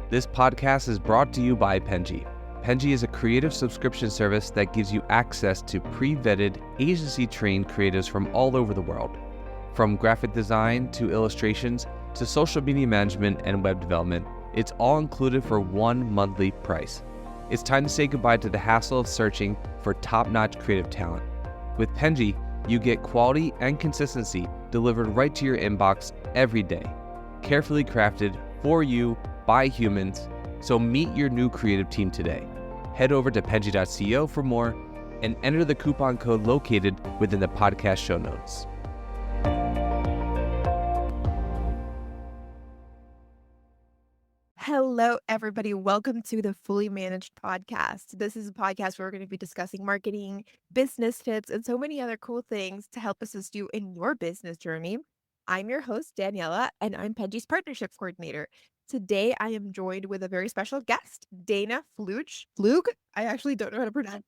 This podcast is brought to you by Penji. Penji is a creative subscription service that gives you access to pre-vetted, agency-trained creatives from all over the world. From graphic design to illustrations to social media management and web development, it's all included for one monthly price. It's time to say goodbye to the hassle of searching for top-notch creative talent. With Penji, you get quality and consistency delivered right to your inbox every day, carefully crafted for you by humans. So meet your new creative team today. Head over to penji.co for more and enter the coupon code located within the podcast show notes. Hello, everybody. Welcome to the Fully Managed podcast. This is a podcast where we're going to be discussing marketing, business tips, and so many other cool things to help assist you in your business journey. I'm your host, Daniela, and I'm Penji's partnerships coordinator. Today, I am joined with a very special guest, Dana Fluegge. Fluegge? I actually don't know how to pronounce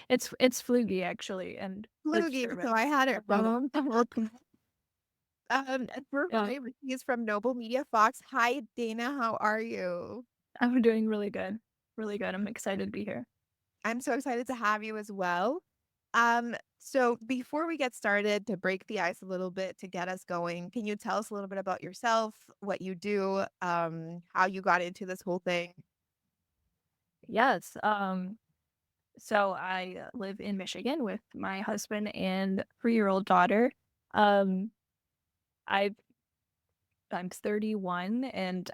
It's Fluegge actually, and Fluegge, so I had it wrong. And Yeah. he's from Noble Media Fox. Hi, Dana. How are you? I'm doing really good. Really good. I'm excited to be here. I'm so excited to have you as well. So before we get started, to break the ice a little bit, to get us going, can you tell us a little bit about yourself, what you do, how you got into this whole thing? Yes. So I live in Michigan with my husband and 3-year-old daughter. Um, I I'm 31 and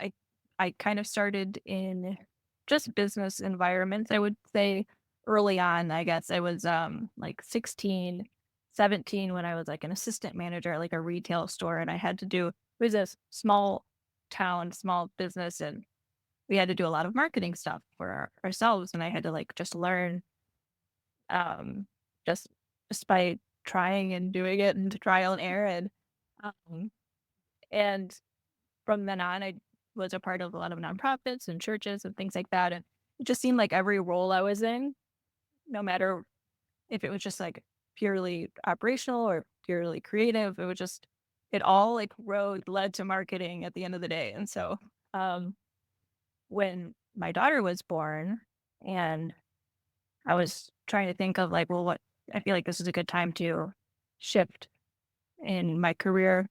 I kind of started in just business environments. I would say early on, I guess I was like 16, 17 when I was like an assistant manager at like a retail store, and I had to do, it was a small town, small business, and we had to do a lot of marketing stuff for ourselves, and I had to like just learn um just just by trying and doing it and trial and error, um and from then on, I was a part of a lot of nonprofits and churches and things like that, and it just seemed like every role I was in, no matter if it was just like purely operational or purely creative, it all like led to marketing at the end of the day. And so, um, when my daughter was born, and I was trying to think of like, well, what I feel like this is a good time to shift in my career.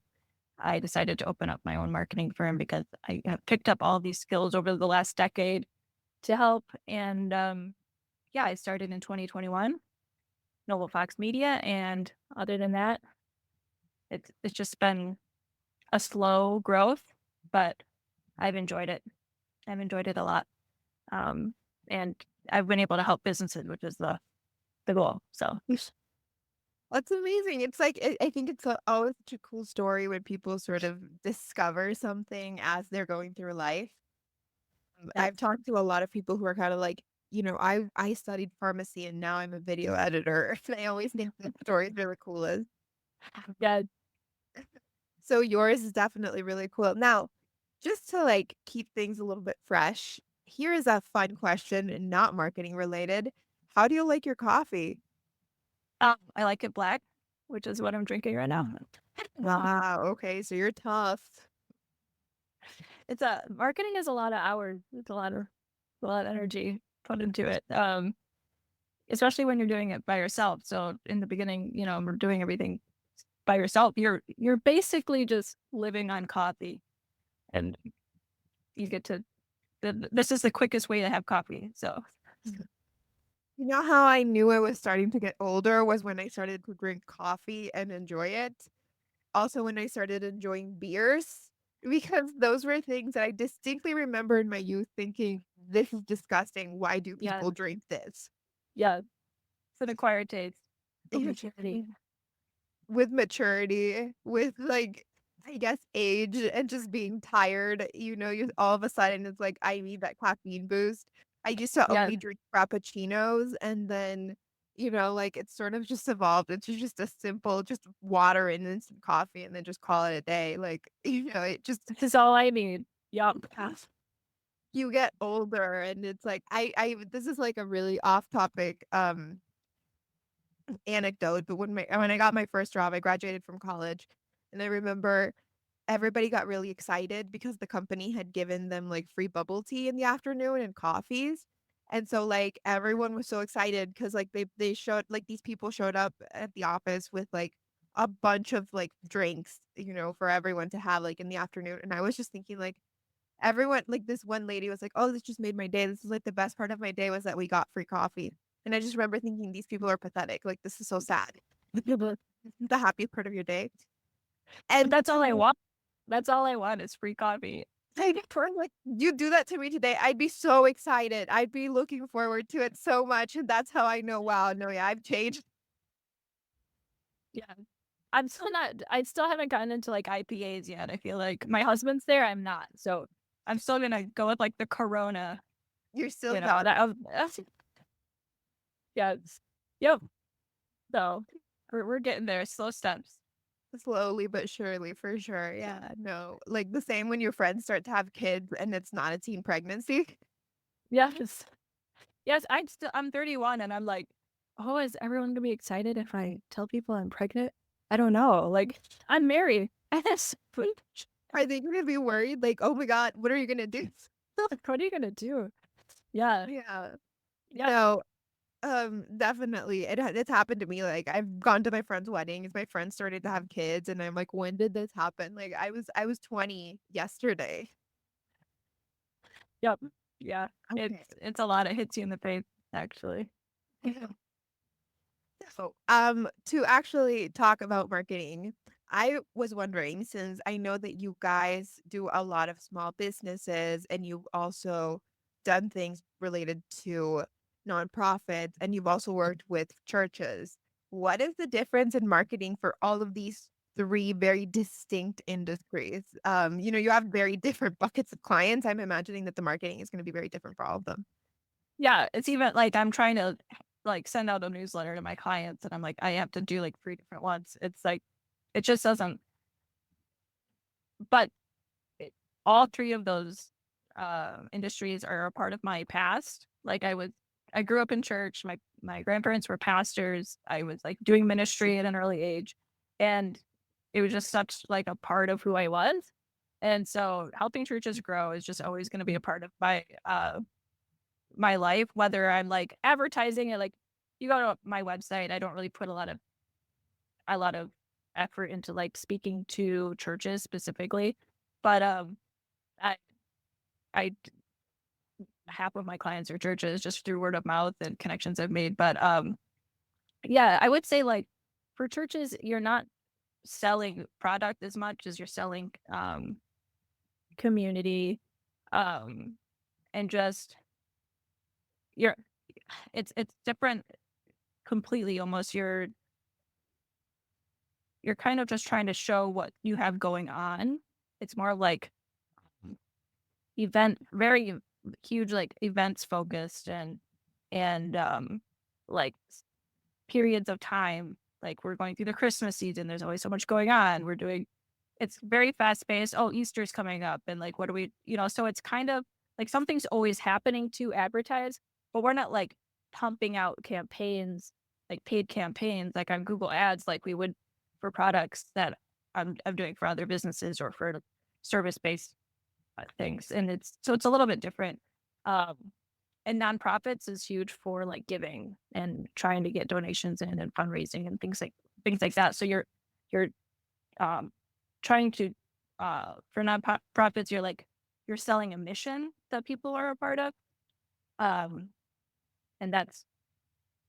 I decided to open up my own marketing firm because I have picked up all these skills over the last decade to help. And yeah, I started in 2021, Noble Fox Media. And other than that, it's just been a slow growth, but I've enjoyed it. I've enjoyed it a lot. Um, and I've been able to help businesses, which is the goal. So That's amazing. It's like, I think it's always such a cool story when people sort of discover something as they're going through life. yeah, I've talked to a lot of people who are kind of like, I studied pharmacy and now I'm a video editor. And I always think that story is really cool. yeah, So yours is definitely really cool. Now, just to like keep things a little bit fresh, here is a fun question and not marketing related. How do you like your coffee? I like it black, which is what I'm drinking right now. Wow. Okay. So you're tough. It's a marketing is a lot of hours. It's a lot of energy put into it. Especially when you're doing it by yourself. So in the beginning, we're doing everything by yourself. You're basically just living on coffee, and you get to. This is the quickest way to have coffee. So You know how I knew I was starting to get older was when I started to drink coffee and enjoy it. Also, when I started enjoying beers, because those were things that I distinctly remember in my youth thinking, this is disgusting. Why do yeah, people drink this? yeah, it's an acquired taste. Maturity. With maturity, with like, I guess, age and just being tired, you all of a sudden it's like I need that caffeine boost. I used to Yeah, only drink frappuccinos and then, like it's sort of just evolved into just a simple, just water and instant coffee and then just call it a day. Like, it just this is all I need. Yup. you get older and it's like this is like a really off topic anecdote, but when I got my first job, I graduated from college, and I remember everybody got really excited because the company had given them like free bubble tea in the afternoon and coffees. And so like everyone was so excited because like they showed like these people showed up at the office with like a bunch of like drinks, for everyone to have like in the afternoon. And I was just thinking like everyone like this one lady was like, "Oh, this just made my day. This is like the best part of my day was that we got free coffee." And I just remember thinking these people are pathetic. Like this is so sad. The happiest part of your day. But And that's all I want. That's all I want is free coffee. like you do that to me today, I'd be so excited. I'd be looking forward to it so much. And that's how I know, wow, no, yeah, I've changed. Yeah. I still haven't gotten into like IPAs yet. I feel like my husband's there, I'm not. So I'm still gonna go with like the Corona, You're still that yeah. Yep. So we're getting there, slow steps. slowly but surely, for sure. Yeah, no. Like the same when your friends start to have kids and it's not a teen pregnancy. Yes. Yes, I'm 31 and I'm like, oh, is everyone gonna be excited if I tell people I'm pregnant? I don't know. Like, I'm married. Are they gonna be worried? Like, oh my God, what are you gonna do? What are you gonna do? Yeah. Yeah. Yeah. No, definitely. It's happened to me. Like I've gone to my friends' weddings. My friends started to have kids, and I'm like, when did this happen? Like I was 20 yesterday. Yep. Yeah. Okay. It's a lot. It hits you in the face, actually. Yeah. So, to actually talk about marketing, I was wondering, since I know that you guys do a lot of small businesses and you've also done things related to nonprofits and you've also worked with churches, what is the difference in marketing for all of these three very distinct industries? You have very different buckets of clients. I'm imagining that the marketing is going to be very different for all of them. Yeah. It's even like I'm trying to like send out a newsletter to my clients and I'm like, I have to do like 3 different ones. It's like, it just doesn't, but it, all three of those industries are a part of my past. Like I grew up in church. My grandparents were pastors. I was like doing ministry at an early age, and it was just such like a part of who I was. And so helping churches grow is just always going to be a part of my life, whether I'm like advertising it. Like you go to my website, I don't really put a lot of effort into like speaking to churches specifically, but I I half of my clients are churches just through word of mouth and connections I've made. But yeah, I would say like for churches, you're not selling product as much as you're selling community, um and just you're it's different completely almost. You're kind of just trying to show what you have going on. It's more like very huge, like events focused and like periods of time. Like we're going through the Christmas season. There's always so much going on. It's very fast paced. Oh, Easter's coming up. And like, what do so it's kind of like something's always happening to advertise, but we're not like pumping out campaigns, like paid campaigns, like on Google ads, like we would for products that I'm doing for other businesses or for service based things. And it's a little bit different. Um, and nonprofits is huge for like giving and trying to get donations in and fundraising and things like that. So you're um, trying to for nonprofits, you're selling a mission that people are a part of, um, and that's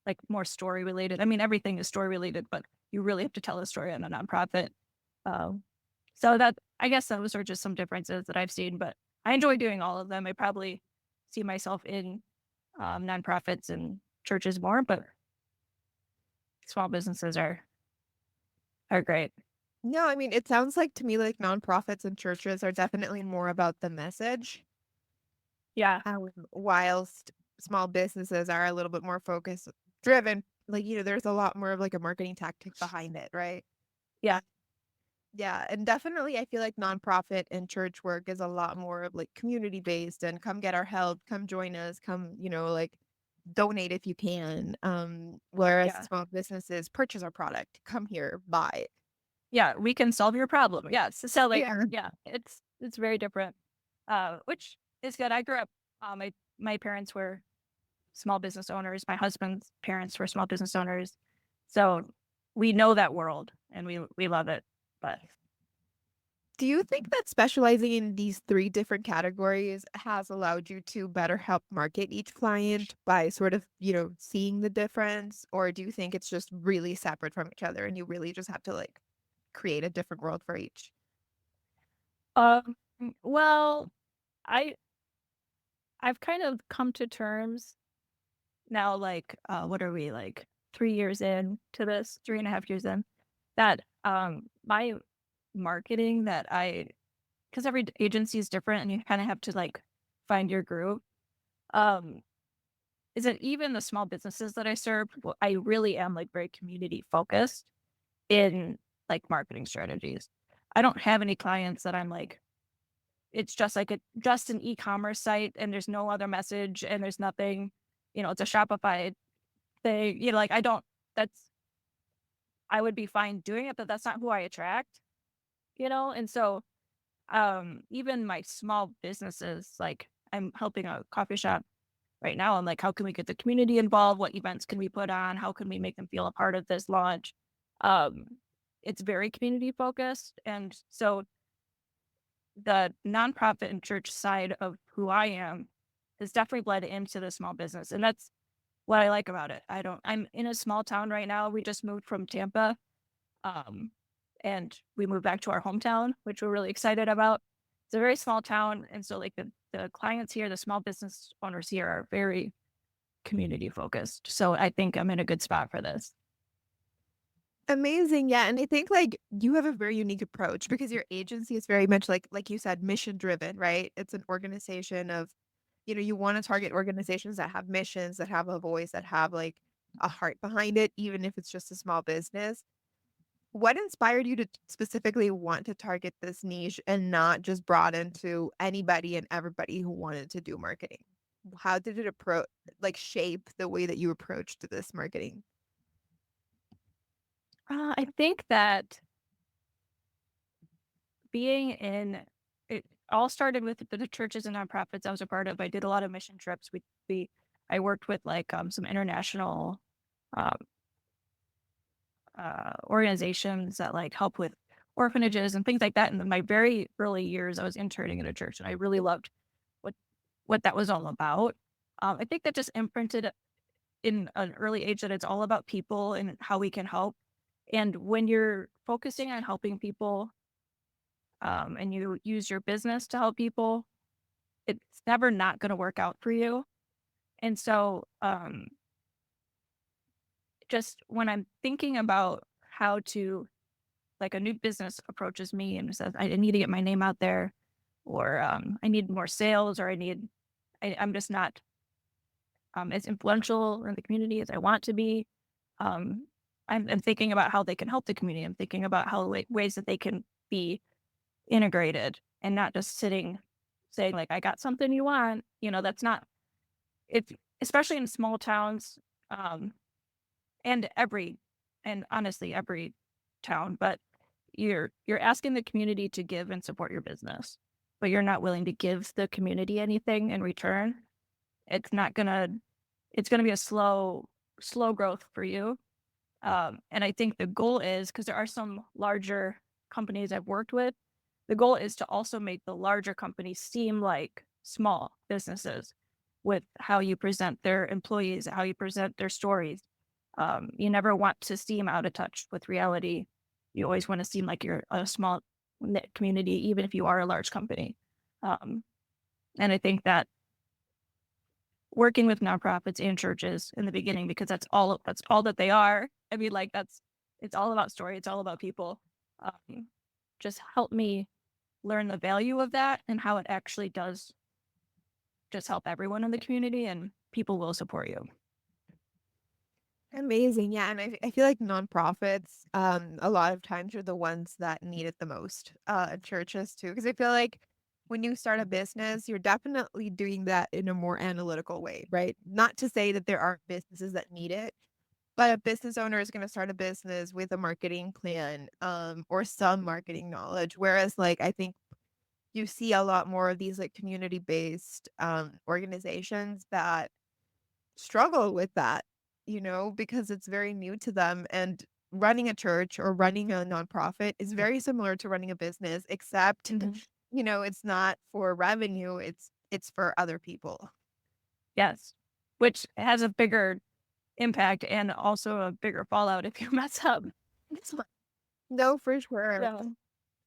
like more story related. I mean, everything is story related, but you really have to tell a story on a nonprofit. Um, so that I guess those are just some differences that I've seen, but I enjoy doing all of them. I probably see myself in nonprofits and churches more, but small businesses are great. No, I mean, it sounds like to me like nonprofits and churches are definitely more about the message. Yeah, Whilst small businesses are a little bit more focus driven, like, there's a lot more of like a marketing tactic behind it, right? yeah, Yeah. And definitely, I feel like nonprofit and church work is a lot more of like community based and come get our help, come join us, come, like donate if you can. Whereas yeah, small businesses purchase our product, come here, buy. yeah, we can solve your problem. Yes. So like, Yeah. yeah, it's very different. Which is good. I grew up, my parents were small business owners. My husband's parents were small business owners. So we know that world and we love it. But Do you think that specializing in these three different categories has allowed you to better help market each client by sort of, seeing the difference? Or do you think it's just really separate from each other and you really just have to like create a different world for each? um well, I I've kind of come to terms now, like, what are we, like, 3 years in to this, 3.5 years in, that, my marketing that I, because every agency is different and you kinda have to, like, find your groove, um, is that even the small businesses that I serve, I really am, like, very community focused in, like, marketing strategies. I don't have any clients that I'm like, it's just like just an e-commerce site and there's no other message and there's nothing, it's a Shopify thing, like, I don't, that's, I would be fine doing it, but that's not who I attract, and so, even my small businesses, like, I'm helping a coffee shop right now. I'm like, how can we get the community involved? What events can we put on? How can we make them feel a part of this launch? Um, it's very community focused. And so the nonprofit and church side of who I am has definitely bled into the small business. And that's what I like about it. I'm in a small town right now. We just moved from Tampa. Um, and we moved back to our hometown, which we're really excited about. It's a very small town. And so like the clients here, the small business owners here are very community focused. So I think I'm in a good spot for this. Amazing. Yeah. And I think like you have a very unique approach because your agency is very much like you said, mission driven, right? It's an organization of, you want to target organizations that have missions, that have a voice, that have like a heart behind it, even if it's just a small business. What inspired you to specifically want to target this niche and not just broaden to anybody and everybody who wanted to do marketing? How did it approach, like shape the way that you approached this marketing? I think that being in it all started with the churches and nonprofits I was a part of. I did a lot of mission trips. I worked with like some international um, organizations that like help with orphanages and things like that. And in my very early years, I was interning in a church, and I really loved what that was all about. I think that just imprinted in an early age that it's all about people and how we can help. And when you're focusing on helping people, and you use your business to help people, it's never not going to work out for you. And so, just when I'm thinking about how to, like, a new business approaches me and says, I need to get my name out there, or I need more sales, or I'm just not as influential in the community as I want to be. Um, I'm thinking about how they can help the community. I'm thinking about how ways that they can be integrated and not just sitting saying like, I got something you want. That's not, if, especially in small towns, um, and honestly, every town, but you're asking the community to give and support your business, but you're not willing to give the community anything in return. It's not gonna, it's gonna be a slow growth for you. And I think the goal is, because there are some larger companies I've worked with, the goal is to also make the larger companies seem like small businesses with how you present their employees, how you present their stories. You never want to seem out of touch with reality. You always want to seem like you're a small knit community, even if you are a large company. Um, and I think that working with nonprofits and churches in the beginning, because that's all that they are. I mean, like, it's all about story, it's all about people. Um, just help me learn the value of that and how it actually does just help everyone in the community, and people will support you. Amazing. Yeah. And I feel like nonprofits, a lot of times are the ones that need it the most, churches too. Cause I feel like when you start a business, you're definitely doing that in a more analytical way, right? Not to say that there aren't businesses that need it, But a business owner is going to start a business with a marketing plan, or some marketing knowledge. Whereas, like, I think you see a lot more of these like community based organizations that struggle with that, because it's very new to them. And running a church or running a nonprofit is very similar to running a business, except, Mhm. it's not for revenue, it's for other people. Yes, which has a bigger impact and also a bigger fallout if you mess up. No, for sure. Yeah.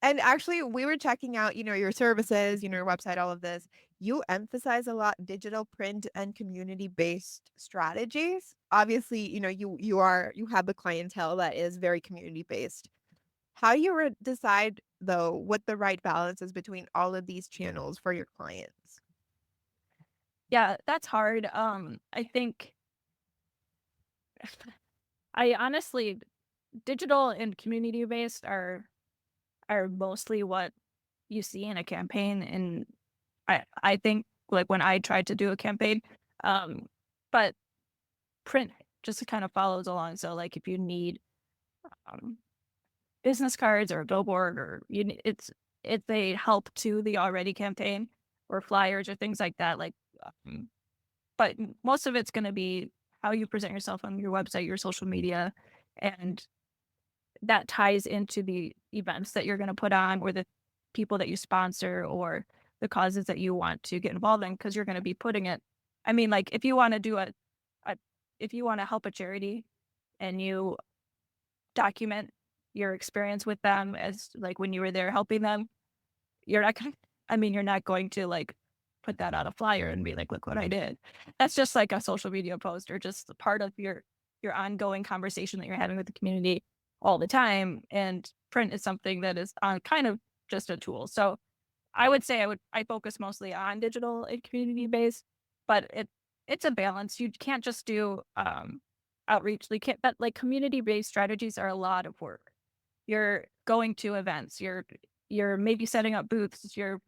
And actually, we were checking out, your services, your website, all of this. You emphasize a lot digital, print, and community-based strategies. Obviously, you have the clientele that is very community-based. How do you decide though what the right balance is between all of these channels for your clients? Yeah, that's hard. I think I honestly digital and community based are mostly what you see in a campaign, and I think like when I tried to do a campaign, um, but print just kind of follows along. So like if you need um, business cards or a billboard or it's a help to the already campaign or flyers or things like that. Um, but most of it's going to be how you present yourself on your website, your social media, and that ties into the events that you're going to put on or the people that you sponsor or the causes that you want to get involved in because you're going to be putting it. I mean, like if you want to do a if you want to help a charity and you document your experience with them as like when you were there helping them, you're not going to, I mean, you're not going to like put that on a flyer and be like, look what I did. That's just like a social media post or just a part of your ongoing conversation that you're having with the community all the time. And print is something that is kind of just a tool. So I would say I focus mostly on digital and community based, but it's a balance. You can't just do outreach. You can't that like community based strategies are a lot of work. You're going to events, you're maybe setting up booths, you're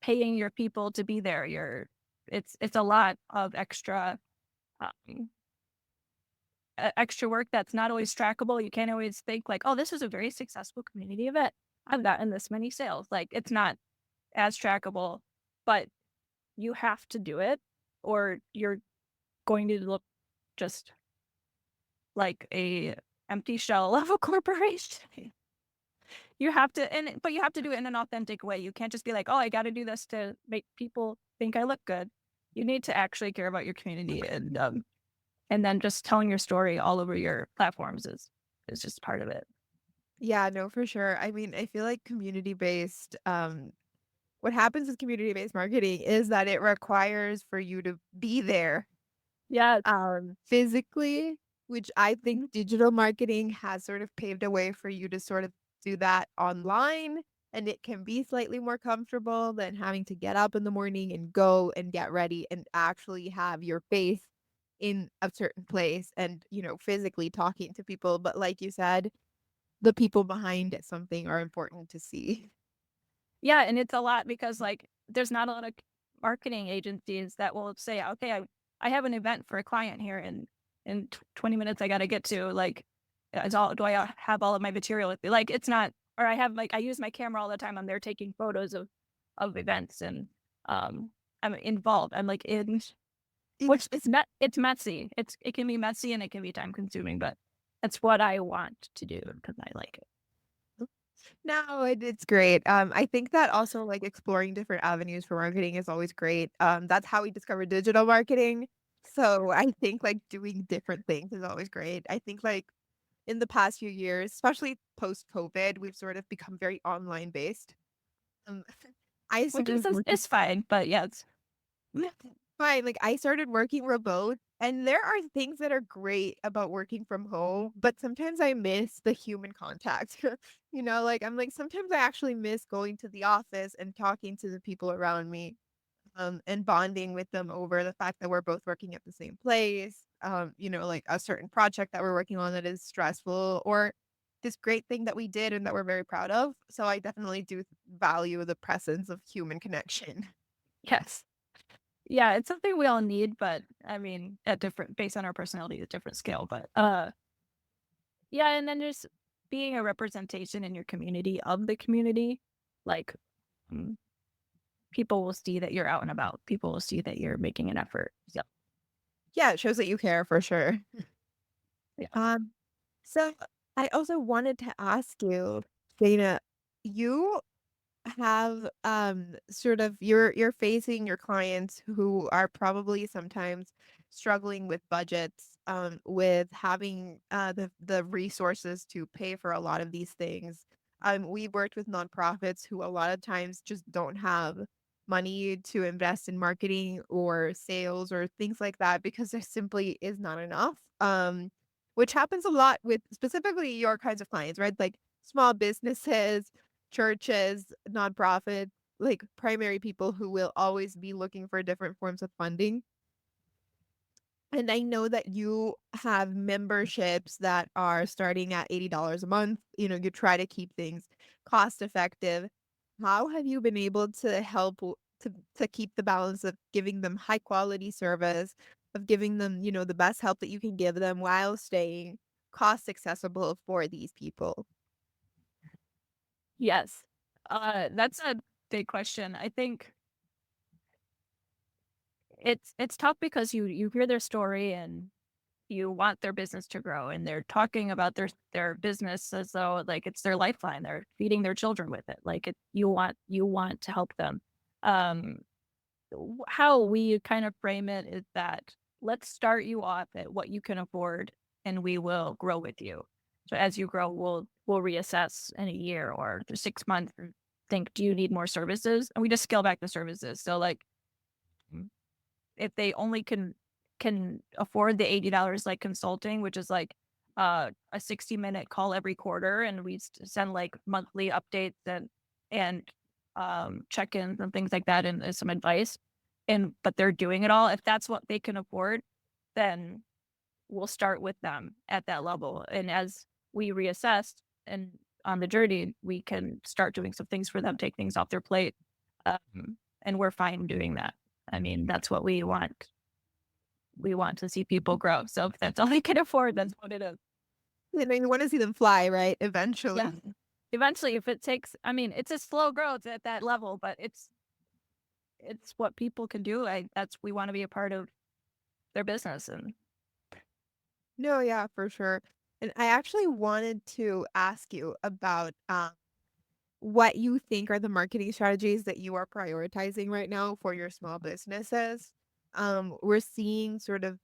paying your people to be there. It's a lot of um, extra work that's not always trackable. You can't always think like, oh, this is a very successful community event. I've gotten this many sales. Like it's not as trackable, but you have to do it or you're going to look just like a empty shell of a corporation. You have to but you have to do it in an authentic way. You can't just be like, "Oh, I gotta do this to make people think I look good." You need to actually care about your community and then just telling your story all over your platforms is just part of it. Yeah, no, for sure. I mean, I feel like what happens with community based marketing is that it requires for you to be there Yeah. physically, which I think digital marketing has sort of paved a way for you to sort of do that online. And it can be slightly more comfortable than having to get up in the morning and go and get ready and actually have your face in a certain place and, physically talking to people. But like you said, the people behind something are important to see. Yeah, and it's a lot because, like, there's not a lot of marketing agencies that will say, "Okay, I have an event for a client here in 20 minutes I gotta get to, like, is all do I have all of my material with me?" Like, it's not or I have, like I use my camera all the time, I'm there taking photos of events and, I'm involved, I'm, like, in which is it's messy. It can be messy and it can be time consuming, but that's what I want to do because I like it. No, it's great. I think that also like exploring different avenues for marketing is always great. That's how we discovered digital marketing. So I think like doing different things is always great. I think like in the past few years, especially post COVID, we've sort of become very online based. Um, I Which started working is fine, but yeah, it's fine. Like I started working remote, and there are things that are great about working from home, but sometimes I miss the human contact. Like I'm like sometimes I actually miss going to the office and talking to the people around me, and bonding with them over the fact that we're both working at the same place. Like a certain project that we're working on that is stressful or this great thing that we did and that we're very proud of. So I definitely do value the presence of human connection. yes. Yeah, it's something we all need, but I mean, at different based on our personality, at different scale. But yeah, and then just being a representation in your community of the community, like mm, people will see that you're out and about. People will see that you're making an effort. So Yeah, it shows that you care for sure. yeah. Um, so I also wanted to ask you, Dana, you have sort of you're facing your clients who are probably sometimes struggling with budgets, with having the resources to pay for a lot of these things. We worked with nonprofits who a lot of times just don't have money to invest in marketing or sales or things like that because there simply is not enough. Which happens a lot with specifically your kinds of clients, right? Like small businesses, churches, nonprofit, like primary people who will always be looking for different forms of funding. And I know that you have memberships that are starting at $80 a month. You try to keep things cost effective. How have you been able to help to keep the balance of giving them high quality service, of giving them, the best help that you can give them while staying cost accessible for these people? Yes. That's a big question. I think it's tough because you hear their story and you want their business to grow and they're talking about their business as though like it's their lifeline. They're feeding their children with it. Like you want to help them. Um how we kind of frame it is that let's start you off at what you can afford and we will grow with you. So as you grow, we'll reassess in a year or 6 months and think, do you need more services? And we just scale back the services. So like if they only can afford the $80 like consulting, which is like a 60-minute call every quarter, and we send like monthly updates and check-ins and things like that, and some advice. And but they're doing it all. If that's what they can afford, then we'll start with them at that level. And as we reassess and on the journey, we can start doing some things for them, take things off their plate. And we're fine doing that. I mean, that's what we want. We want to see people grow. So if that's all they can afford, that's what it is. And I want to see them fly, right? Yeah. Eventually. Eventually, if it takes, I mean, it's a slow growth at that level, but it's what people can do. We want to be a part of their business, and No, yeah, for sure. And I actually wanted to ask you about what you think are the marketing strategies that you are prioritizing right now for your small businesses. We're seeing sort of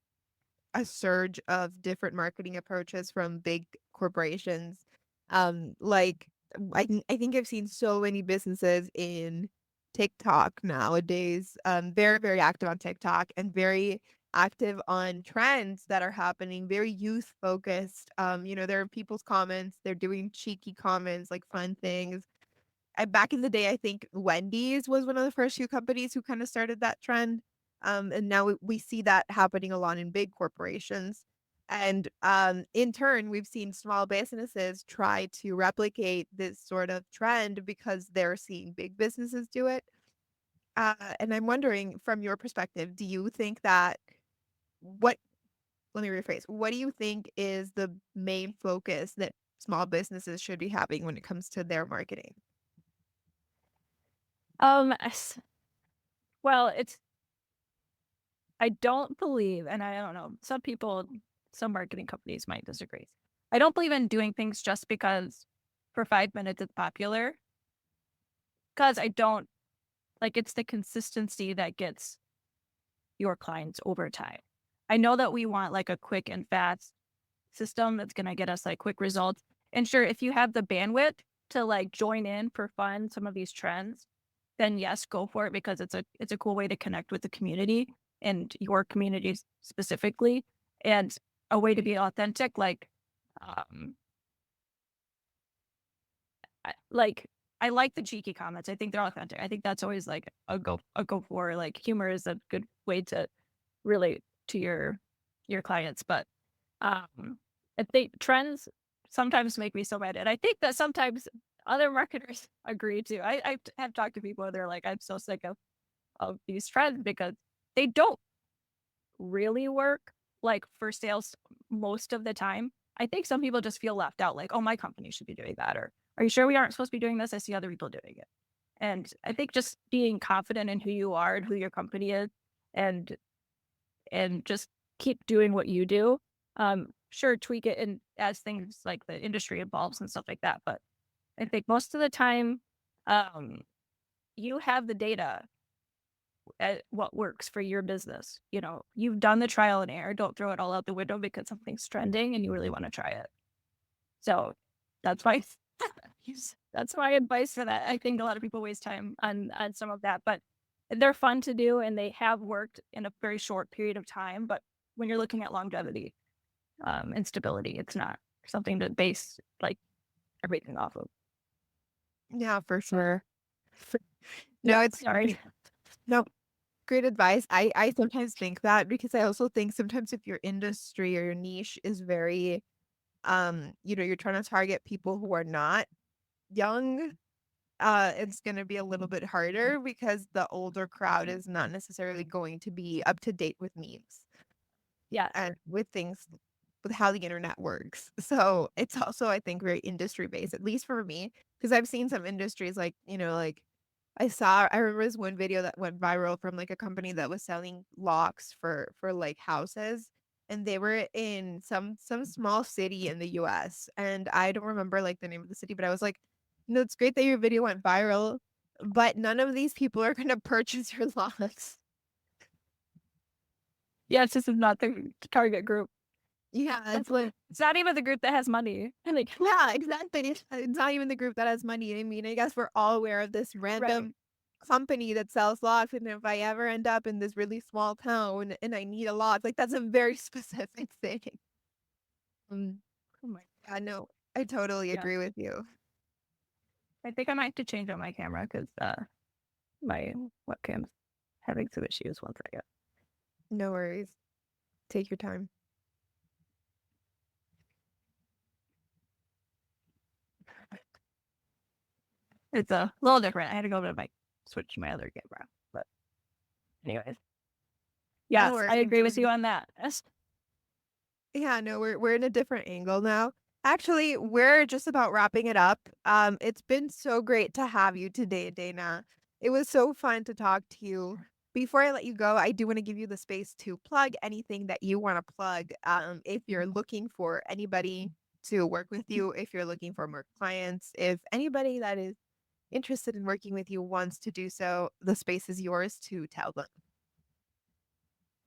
a surge of different marketing approaches from big corporations. Like I think I've seen so many businesses in TikTok nowadays, very, very active on TikTok and very active on trends that are happening, very youth focused. There are people's comments, they're doing cheeky comments, like fun things. Back in the day, I think Wendy's was one of the first few companies who kind of started that trend. And now we see that happening a lot in big corporations. And in turn, we've seen small businesses try to replicate this sort of trend because they're seeing big businesses do it. And I'm wondering, from your perspective, do you think that what, let me rephrase, what do you think is the main focus that small businesses should be having when it comes to their marketing? s- well, it's I don't believe, and I don't know, some marketing companies might disagree. I don't believe in doing things just because for 5 minutes it's popular, because I don't like it's the consistency that gets your clients over time. I know that we want like a quick and fast system that's going to get us like quick results. And sure, if you have the bandwidth to like join in for fun some of these trends, then yes, go for it because it's a cool way to connect with the community and your community specifically, and a way to be authentic. Um, like I like the cheeky comments. I think they're authentic. I think that's always like a go for. Like humor is a good way to relate to your clients. But I think trends sometimes make me so mad, and I think that sometimes other marketers agree too. I have talked to people, and they're like, "I'm so sick of these trends because they don't really work like for sales most of the time. I think some people just feel left out, like, oh, my company should be doing that. Or are you sure we aren't supposed to be doing this? I see other people doing it. And I think just being confident in who you are and who your company is, and just keep doing what you do. Sure, tweak it and as things like the industry evolves and stuff like that. But I think most of the time, um, you have the data at what works for your business. You've done the trial and error. Don't throw it all out the window because something's trending and you really want to try it. So that's my that's my advice for that. I think a lot of people waste time on some of that, but they're fun to do and they have worked in a very short period of time. But when you're looking at longevity and stability, it's not something to base like everything off of. Yeah, for sure. No, Yeah, it's sorry. no great advice. I sometimes think that because I also think sometimes if your industry or your niche is very you're trying to target people who are not young, it's gonna be a little bit harder because the older crowd is not necessarily going to be up to date with memes Yeah. and with things with how the internet works. So it's also, I think, very industry based, at least for me, because I've seen some industries like, like I remember this one video that went viral from like a company that was selling locks for like houses. And they were in some small city in the US. And I don't remember like the name of the city, but I was like, it's great that your video went viral, but none of these people are gonna purchase your locks. Yeah, it's just not the target group. Yeah, it's like It's not even the group that has money. Like, yeah, exactly. It's not even the group that has money. I mean, I guess we're all aware of this random company that sells locks, and if I ever end up in this really small town and I need a lock, like that's a very specific thing. Mm. oh my, Yeah, no, I totally Yeah. agree with you. I think I might have to change out my camera because my webcam's having some issues. One second. No worries. Take your time. It's a little different. I had to go to switch to my other camera. But anyways. Yes, I agree with you on that. Yeah, no, we're in a different angle now. Actually, we're just about wrapping it up. It's been so great to have you today, Dana. It was so fun to talk to you. Before I let you go, I do want to give you the space to plug anything that you want to plug. If you're looking for anybody to work with you, if you're looking for more clients, if anybody that is interested in working with you wants to do so, the space is yours to tell them.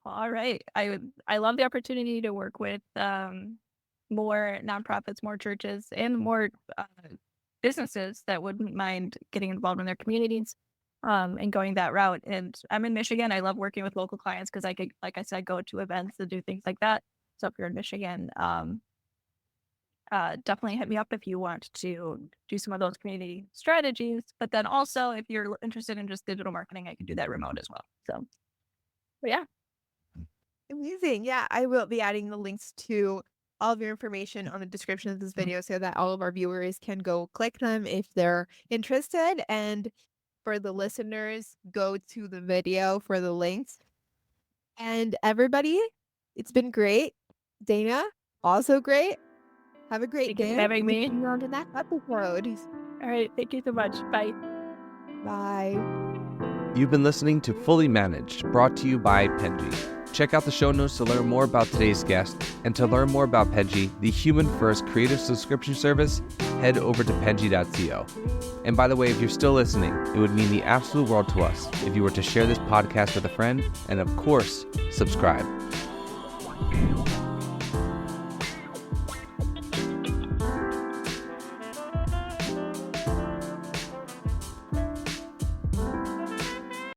All right. I love the opportunity to work with more nonprofits, more churches, and more businesses that wouldn't mind getting involved in their communities and going that route. And I'm in Michigan. I love working with local clients because I could, like I said, go to events and do things like that. So if you're in Michigan, definitely hit me up if you want to do some of those community strategies. But then also, if you're interested in just digital marketing, I can do that remote as well. So, but yeah. Amazing. Yeah, I will be adding the links to all of your information on the description of this video so that all of our viewers can go click them if they're interested. And for the listeners, go to the video for the links. And everybody, it's been great. Dana, also great. Have a great Thank you day. for having me. See you on the next episode. All right. Thank you so much. Bye. Bye. You've been listening to Fully Managed, brought to you by Penji. Check out the show notes to learn more about today's guest, and to learn more about Penji, the human-first creative subscription service, head over to penji.co. And by the way, if you're still listening, it would mean the absolute world to us if you were to share this podcast with a friend, and of course, subscribe.